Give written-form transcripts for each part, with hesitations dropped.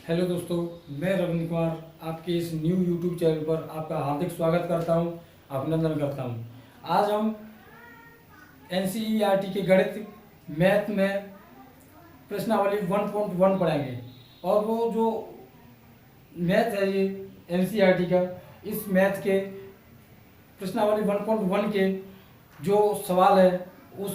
Hello दोस्तों, मैं रविंद्र कुमार आपके इस न्यू यूट्यूब चैनल पर आपका हार्दिक स्वागत करता हूं, अभिनंदन करता हूं। आज हम एनसीईआरटी के गणित मैथ में प्रश्नावली 1.1 पढ़ेंगे। और वो जो मैथ है ये एनसीईआरटी का, इस मैथ के प्रश्नावली 1.1 के जो सवाल है उन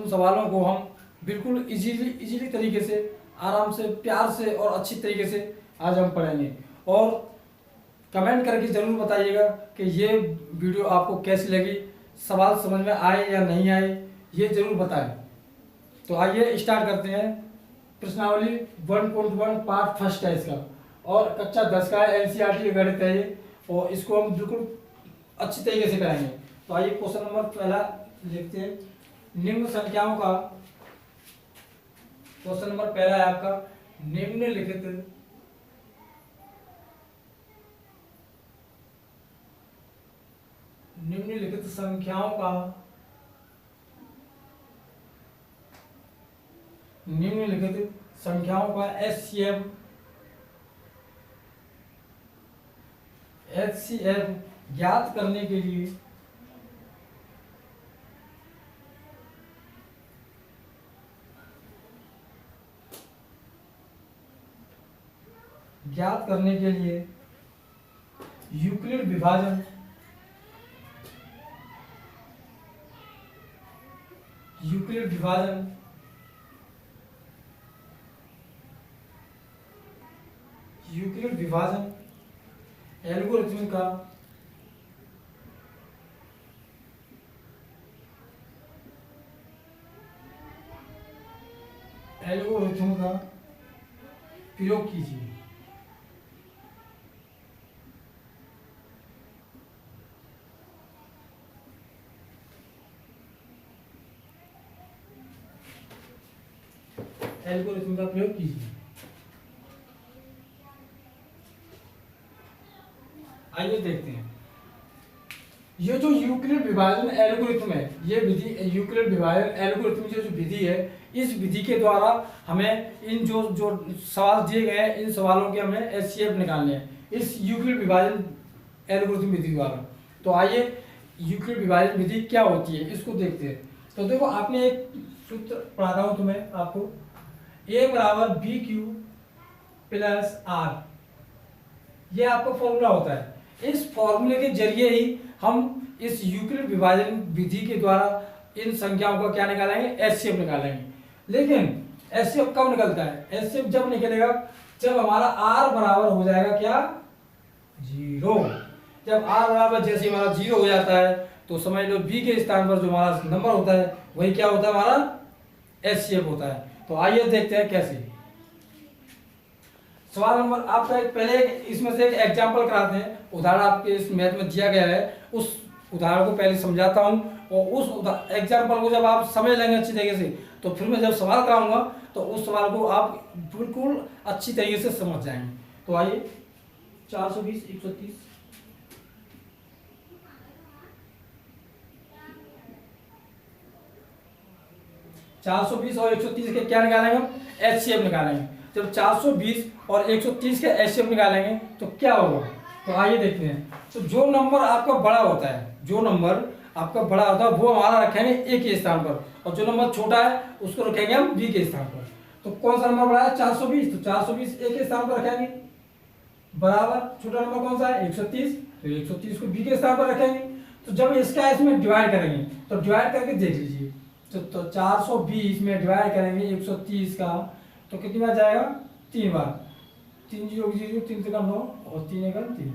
सवालों को हम बिल्कुल इजीली तरीके से, आराम से, प्यार से और अच्छी तरीके से आज हम पढ़ेंगे। और कमेंट करके ज़रूर बताइएगा कि ये वीडियो आपको कैसी लगी, सवाल समझ में आए या नहीं आए, ये ज़रूर बताएं। तो आइए स्टार्ट करते हैं। प्रश्नावली 1.1 पार्ट फर्स्ट है इसका, और कक्षा 10 का है, एनसीईआरटी का गणित है ये, और इसको हम बिल्कुल अच्छी तरीके से कराएंगे। तो आइए क्वेश्चन नंबर पहला लिखते हैं। निम्न संख्याओं का, क्वेश्चन नंबर पहला है आपका, निम्नलिखित संख्याओं का HCF ज्ञात करने के लिए यूक्लिड विभाजन एल्गोरिथम का प्रयोग कीजिए। एल्गोरिथम का प्रयोग कीजिए। आइए देखते हैं। ये जो यूक्लिड विभाजन एल्गोरिथम है, ये विधि यूक्लिड विभाजन एल्गोरिथम जो विधि है, इस विधि के द्वारा हमें इन जो सवाल दिए गए हैं, इन सवालों के हमें एचसीएफ निकालने हैं इस यूक्लिड विभाजन एल्गोरिथम विधि द्वारा। तो आइए यूक्लिड विभाजन विधि क्या होती है इसको देखते हैं। तो देखो, आपने एक सूत्र पढ़ा रहा हूं तुम्हें, आपको A बराबर BQ प्लस R, ये आपका फॉर्मूला होता है। इस फॉर्मूले के जरिए ही हम इस यूक्लिड विभाजन विधि के द्वारा इन संख्याओं का क्या निकालेंगे, एचसीएफ निकालेंगे। लेकिन एचसीएफ कब निकलता है? एचसीएफ जब निकलेगा जब हमारा R बराबर हो जाएगा क्या, 0। जब R बराबर जैसे हमारा 0 हो जाता है तो समझ लो B के स्थान पर जो हमारा नंबर होता है वही क्या होता है, हमारा एचसीएफ होता है। तो आइए देखते हैं कैसे। सवाल नंबर आपका पहले इसमें से एक एग्जाम्पल कराते हैं। उदाहरण आपके इस मैथ में दिया गया है, उस उदाहरण को पहले समझाता हूं, और उस एग्जाम्पल को जब आप समझ लेंगे अच्छी तरीके से, तो फिर मैं जब सवाल कराऊंगा तो उस सवाल को आप बिल्कुल अच्छी तरीके से समझ जाएंगे। तो आइए 420 130 420 और 130 के क्या निकालेंगे हम, एचसीएफ निकालेंगे। जब 420 और 130 के एचसीएफ निकालेंगे तो क्या होगा, तो आइए देखते हैं। तो जो नंबर आपका बड़ा होता है, वो हमारा रखेंगे ए के स्थान पर, और जो नंबर छोटा है उसको रखेंगे हम बी के स्थान पर। तो कौन सा नंबर बड़ा है, 420, तो 420 ए के स्थान पर रखेंगे, बराबर छोटा नंबर कौन सा है, 130, तो 130 को बी के स्थान पर रखेंगे। तो जब इसका इसमें डिवाइड करेंगे तो डिवाइड करके देख लीजिए। तो 420 में डिवाइड करेंगे 130 का, तो कितनी बार जाएगा, 3 बार। 3 0 0 3 से 9 और 3 1 3।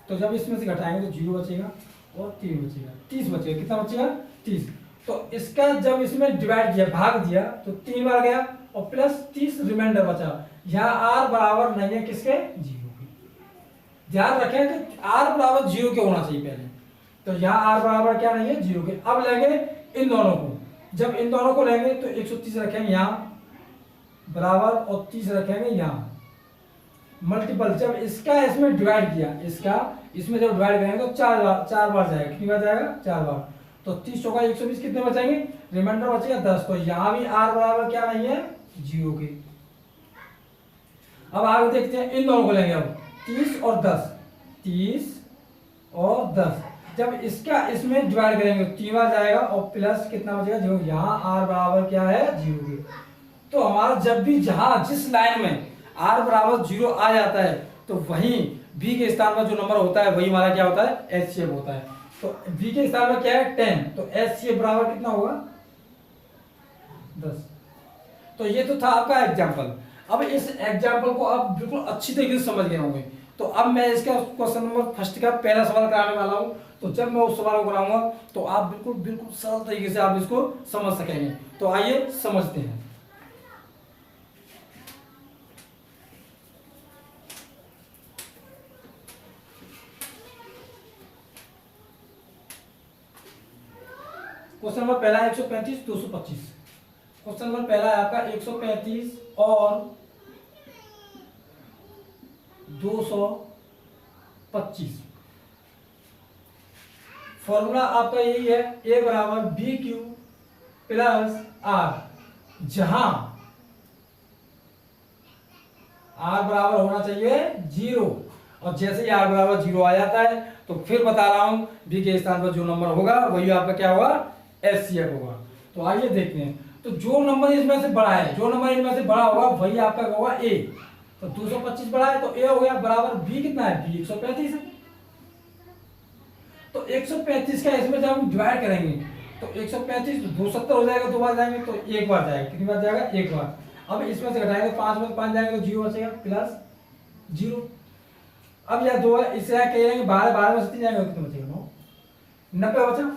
तो जब इसमें से घटाएंगे तो 0 बचेगा और 3 बचेगा, 30 बचेगा। कितना बचेगा, 30। तो इसका जब इसमें डिवाइड किया, भाग दिया, तो 3 बार गया और प्लस 30 रिमाइंडर बचा। यहाँ R बराबर नहीं है किसके, 0 के। ध्यान रखें कि R बराबर 0 के होना चाहिए पहले। तो यहाँ R बराबर क्या नहीं है, 0 के। अब लेंगे इन दोनों को, जब इन दोनों को लेंगे तो 130 रखेंगे यहाँ बराबर और 30 रखेंगे यहाँ मल्टीपल। जब इसका इसमें डिवाइड किया, इसका इसमें जब डिवाइड करेंगे तो 4 बार जाएगा। कितनी बार जाएगा, 4 बार। तो 30 होगा 120, कितने बचेंगे, रिमाइंडर बचेगा 10। तो यहाँ भी R बराबर क्या नहीं है, 0 के। अब आगे देखते हैं, इन दोनों को लेंगे अब 30 और 10, 30 और 10। जब इसका इसमें डिवाइड करेंगे 3 बार जाएगा और प्लस कितना बचेगा, 0। यहाँ r बराबर क्या है, 0 के। तो हमारा जब भी जहां जिस लाइन में r बराबर 0 आ जाता है तो वहीं b के स्थान पर जो नंबर होता है वही हमारा क्या होता है, HCF होता है। तो b के स्थान पर क्या है, 10, तो HCF बराबर कितना होगा, 10। तो ये तो था आपका एग्जाम्पल। अब इस एग्जाम्पल को आप बिल्कुल अच्छी तरीके से समझ गए होंगे। तो अब मैं इसका क्वेश्चन नंबर फर्स्ट का पहला सवाल कराने वाला हूं। तो जब मैं उस सवाल को कराऊंगा तो आप बिल्कुल बिल्कुल सरल तरीके से आप इसको समझ सकेंगे। तो आइए समझते हैं। क्वेश्चन नंबर पहला है 135 225। क्वेश्चन नंबर पहला है आपका 135 और 225। फॉर्मूला आपका यही है, a बराबर बी क्यू प्लस आर, जहां r बराबर होना चाहिए 0। और जैसे ही r बराबर 0 आ जाता है तो फिर बता रहा हूं b के स्थान पर जो नंबर होगा वही आपका क्या होगा, HCF होगा। तो आइए देखते हैं। तो जो नंबर इसमें से बड़ा है, जो नंबर इनमें से बड़ा होगा वही आपका होगा a। तो 225 बड़ा है तो a हो गया बराबर b कितना है, b 135 है। तो 135 का इसमें जब हम डिवाइड करेंगे तो 135 270 हो जाएगा, 2 बार जाएंगे तो 1 बार जाएगा, कितनी बार जाएगा, 1 बार। अब इसमें से घटाएंगे 5 में 5 जाएंगे तो 0 बचेगा प्लस 0। अब यह 2 है, इससे क्या कहेंगे 12 12 में से 3 जाएंगे कितना बचेगा, 90 बचा।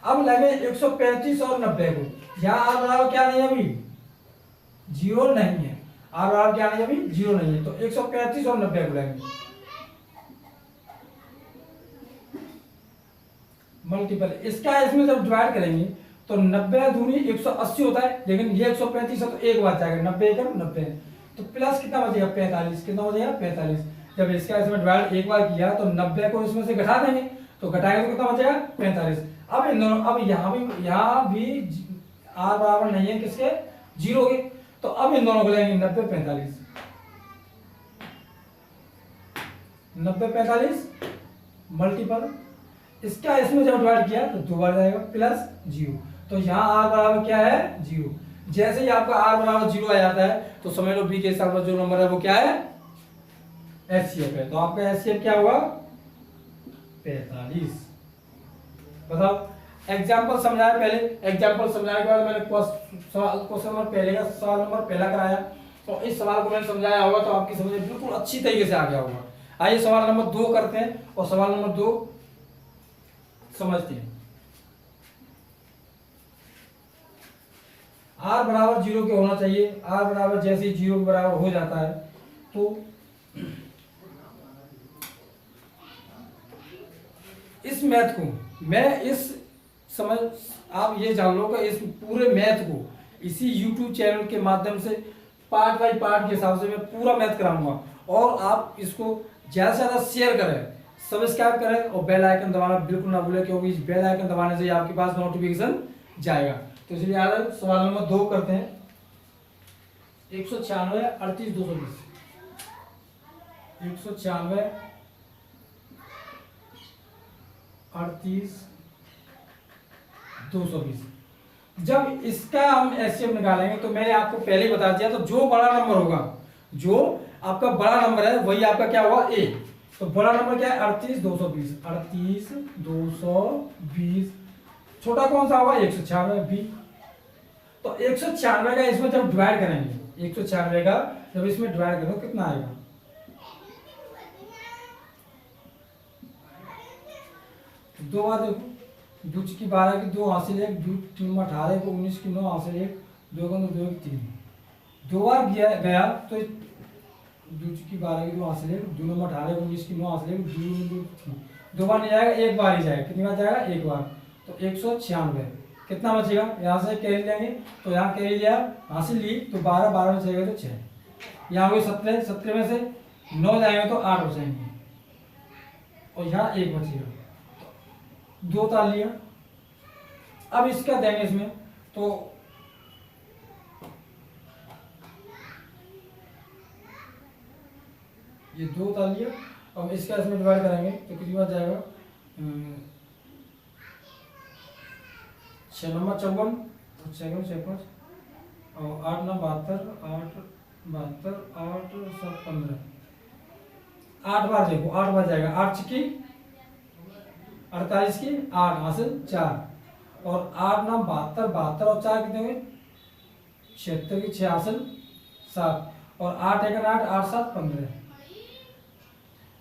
अब लगे 135 और 90 को, यहाँ r बराबर क्या नहीं है अभी, 0 नहीं है, r बराबर क्या नहीं है अभी, 0 नहीं है। तो 135 और 90 को लेंगे मल्टीपल, इसका इसमें जब डिवाइड करेंगे तो 90 दूनी 180 होता है, लेकिन ये 135 है तो एक बार जाएगा, 90 एकम 90। तो प्लस कितना बचेगा, 45, कितना बचेगा 45। जब इसका इसमें डिवाइड एक बार किया तो 90 को इसमें से घटा देंगे, तो घटाएंगे तो कितना बचेगा 45। अब इन दोनों, अब यहाँ भी r बराबर नहीं है किसके, 0 के। तो अब इन दोनों को लेंगे 90 45, 90 45 मल्टीपल, इसका इसमें जब डिवाइड किया तो 2 बार जाएगा प्लस 0। तो यहाँ r बराबर क्या है, 0। जैसे ही आपका r बराबर 0 आ जाता है तो समझ लो b के हिसाब से जो नंबर है वो क्या है, HCF है। तो आपका HCF क्या होगा, 45। बताओ, एग्जाम्पल समझाया पहले, एग्जाम्पल समझाने के बाद मैंने क्वेश्चन नंबर पहले का सवाल नंबर पहला कराया। तो इस सवाल को मैंने समझाया होगा तो आपकी समझ बिल्कुल अच्छी तरीके से आ गया होगा। आइए सवाल नंबर 2 करते हैं और सवाल नंबर 2 समझते हैं। r बराबर 0 के होना चाहिए। r बराबर जैसे ही 0 के बराबर हो जाता है तो इस मैथ को मैं इस समझ, आप ये जान लो कि इस पूरे मैथ को इसी YouTube चैनल के माध्यम से पार्ट बाय पार्ट के हिसाब से मैं पूरा मैथ कराऊंगा। और आप इसको ज़्यादा से ज़्यादा शेयर करें, सब्सक्राइब करें और बेल आइकन दबाना बिल्कुल ना भूलें, क्योंकि इस बेल आइकन दबाने से आपके पास नोटिफिकेशन जाएगा। तो इसलिए आज सवाल नंबर 2 करते हैं। 196 38 220, 196 38 220। जब इसका हम HCF निकालेंगे तो मैंने आपको पहले ही बता दिया, तो जो बड़ा नंबर होगा, जो आपका बड़ा नंबर है वही आपका क्या होगा, A। तो बड़ा नंबर क्या है, 38 220, 38 220। छोटा कौन सा होगा, 196 B। तो 196 का इसमें जब डिवाइड करेंगे, 196 का जब इसमें डिवाइड करेंगे कितना आएगा, दो बार देखो, 2 की 12 की 2 हासिल 1, 2 3 18 को 19 की 9 हासिल 1, 2 को 2 की 3, 2 बार गया तो 2 की 12 की 2 हासिल 1, 2 9 18 को 19 की 9 हासिल 1, 2 2 बार नहीं जाएगा, एक बार ही जाएगा। कितनी बार जाएगा, एक बार। तो 196 कितना बचेगा, यहाँ से कैरी लेंगे तो यहाँ कैरी लिया, हासिल ली तो 12 12 में चलेगा तो 6, यहाँ हुए 17 17 में से 9 जाएंगे तो 8 बचेंगे और यहाँ 1 बचेगा, 2 ताल लिया। अब इसका देंगे इसमें तो ये 2 उतार लिया। अब इसका इसमें डिवाइड करेंगे तो कितनी बार जाएगा, 6 नंबर 54 और 6 6 5 और 8 9 72 8 72 8 7 15, 8 बार देखो, 8 बार जाएगा। 8 छिक्की 48 की 8 हासिल 4 और 8 9 72 72 और 4 कितने हुए 76 की 6 हासिल 7 और 8 1 8 8 7 15।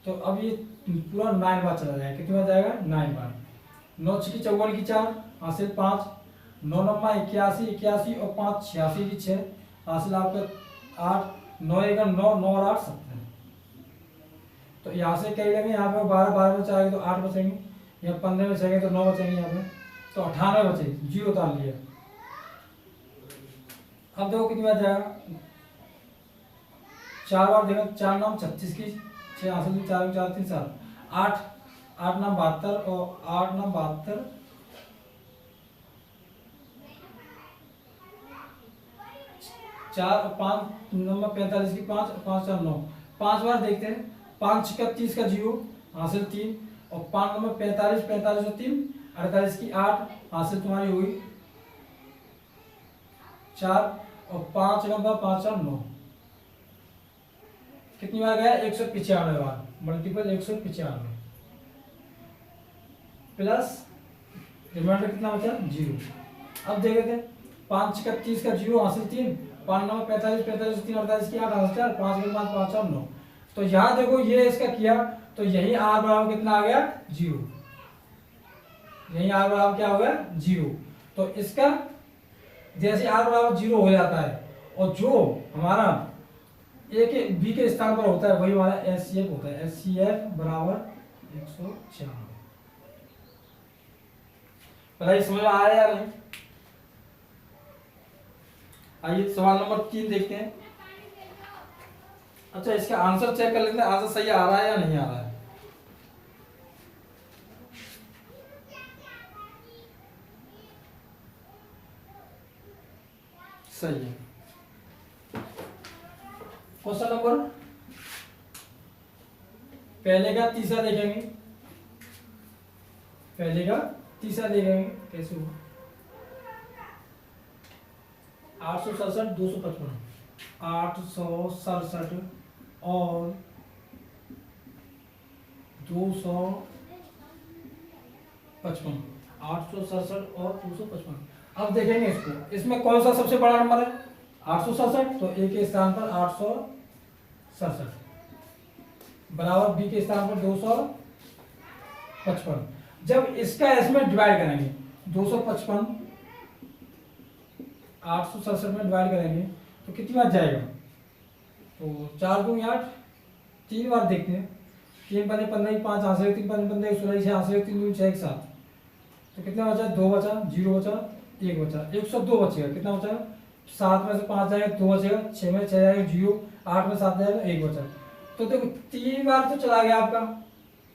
तो अब ये पूरा 9 बार चला जाएगा। कितनी बार जाएगा 9 बार। 9 छिक्की 54 की 4 हासिल 5, 9 नंबर 81 81 और 5 86 की 6 हासिल आपका 8, 9 1 9 9 और 8 17। तो यहाँ से कई लगे, यहाँ पे 12 12 में चाहेंगे तो 8 बचेंगे, यहाँ 15 में चाहेंगे तो 9 बचेंगे, यहाँ पे तो 98 बचे, 0 उतार लिया। अब देखो कितनी बार जाएगा, 4 बार देखो, 4 नाम 36 की 6 हासिल 4 4 3 7 8 8 नाम 72 और 8 नाम 72 4 5 नंबर 45 की 5 5 4 9 5 बार देखते हैं। 5 छिक्का 30 का 0 हासिल 3 और 5 नंबर 45 45 और 3 48 की 8 हासिल तुम्हारी हुई 4 और 5 नंबर 5 4 9। कितनी बार गया 195 बार, मल्टीपल 195 प्लस रिमाइंडर कितना बचा 0। अब देख लेते हैं 5 छिक्का 30 का 0 हासिल 3 5 नंबर 45 45 3 48 की 8 हासिल 4 5 के 5 5 4 9। तो यहाँ देखो ये इसका किया तो यही आर बराबर कितना आ गया 0, यही आर बराबर क्या हो गया 0। तो इसका जैसे आर बराबर 0 हो जाता है और जो हमारा ए के बी के स्थान पर होता है वही हमारा एचसीएफ होता है। एचसीएफ बराबर 196। बताइए समझ में आ रहा है या नहीं। आइए सवाल नंबर 3 देखते हैं। अच्छा इसका आंसर चेक कर लेते हैं, आंसर सही आ रहा है या नहीं आ रहा है। सही है। क्वेश्चन नंबर पहले का तीसरा देखेंगे, पहले का तीसरा देखेंगे कैसे हुआ। 867 255 867 और 255 867 और 255। अब देखेंगे इसको, इसमें कौन सा सबसे बड़ा नंबर है 867, तो ए के स्थान पर 867 बराबर बी के स्थान पर 255। जब इसका इसमें डिवाइड करेंगे 255 867 में डिवाइड करेंगे तो कितनी बार जाएगा, तो 4 दूनी 8, 3 बार देखते हैं। 3 पन्ने 15 5 हासिल 3 पन्ने 15 16 6 हासिल 3 दूनी 6 1 7। तो कितना बचा 2 बचा 0 बचा 1 बचा 102 बचेगा। कितना बचा 7 में से 5 जाएगा 2 बचेगा, 6 में 6 जाएगा 0, 8 में 7 जाएगा 1 बचा। तो देखो 3 बार तो चला गया आपका,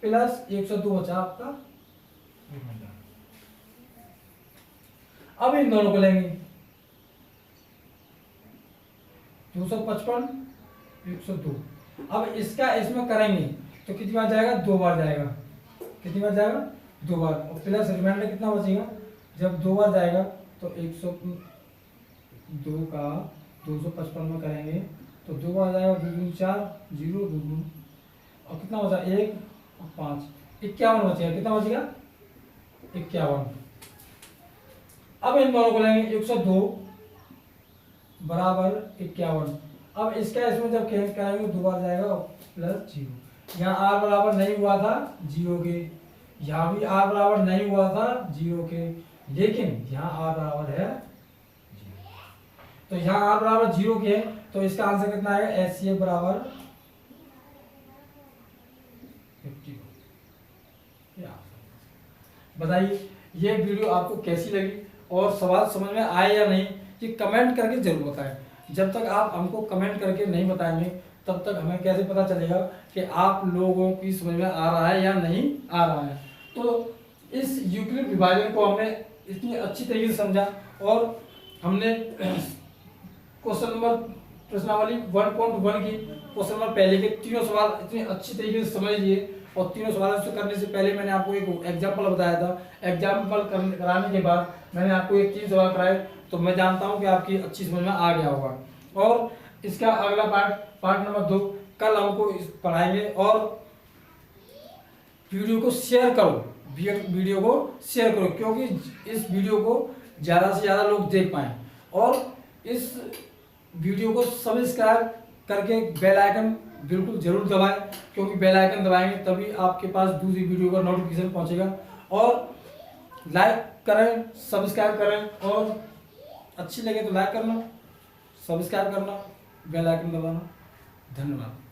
प्लस 102 बचा आपका। अब इन दोनों को लेंगे 255 102। अब इसका इसमें करेंगे तो कितनी बार जाएगा 2 बार जाएगा। कितनी बार जाएगा 2 बार और प्लस रिमाइंडर कितना बचेगा, जब 2 बार जाएगा तो 102 का 255 में करेंगे तो 2 बार जाएगा 2 दूनी 4 0 2 दूनी और कितना बचा 1 और 5 51 बचेगा। कितना बचेगा 51। अब इन दोनों को लेंगे 102 बराबर 51। अब इसका इसमें जब करेंगे 2 बार जाएगा प्लस 0। यहाँ आर बराबर नहीं हुआ था 0 के, यहाँ भी आर बराबर नहीं हुआ था 0 के, लेकिन यहाँ आर बराबर है 0। तो यहाँ आर बराबर 0 के है तो इसका आंसर कितना आएगा एचसीएफ बराबर 50। बताइए ये वीडियो आपको कैसी लगी और सवाल समझ में आए या नहीं, ये कमेंट करके जरूर बताएं। जब तक आप हमको कमेंट करके नहीं बताएंगे तब तक हमें कैसे पता चलेगा कि आप लोगों की समझ में आ रहा है या नहीं आ रहा है। तो इस यूक्लिड विभाजन को हमने इतनी अच्छी तरीके से समझा और हमने क्वेश्चन नंबर प्रश्नावली 1.1 की क्वेश्चन नंबर पहले के तीनों सवाल इतने अच्छी तरीके से समझ लिए, और तीनों सवालों से करने से पहले मैंने आपको एक एग्जाम्पल बताया था। एग्जाम्पल कराने के बाद मैंने आपको एक 3 सवाल कराए, तो मैं जानता हूँ कि आपकी अच्छी समझ में आ गया होगा। और इसका अगला पार्ट नंबर 2 कल हमको पढ़ाएंगे। और वीडियो को शेयर करो, वीडियो को शेयर करो, क्योंकि इस वीडियो को ज़्यादा से ज़्यादा लोग देख पाएँ। और इस वीडियो को सब्सक्राइब करके बेल आइकन बिल्कुल जरूर दबाएं, क्योंकि बेल आइकन दबाएंगे तभी आपके पास दूसरी वीडियो का नोटिफिकेशन पहुंचेगा। और लाइक करें, सब्सक्राइब करें, और अच्छी लगे तो लाइक करना, सब्सक्राइब करना, बेल आइकन दबाना। धन्यवाद।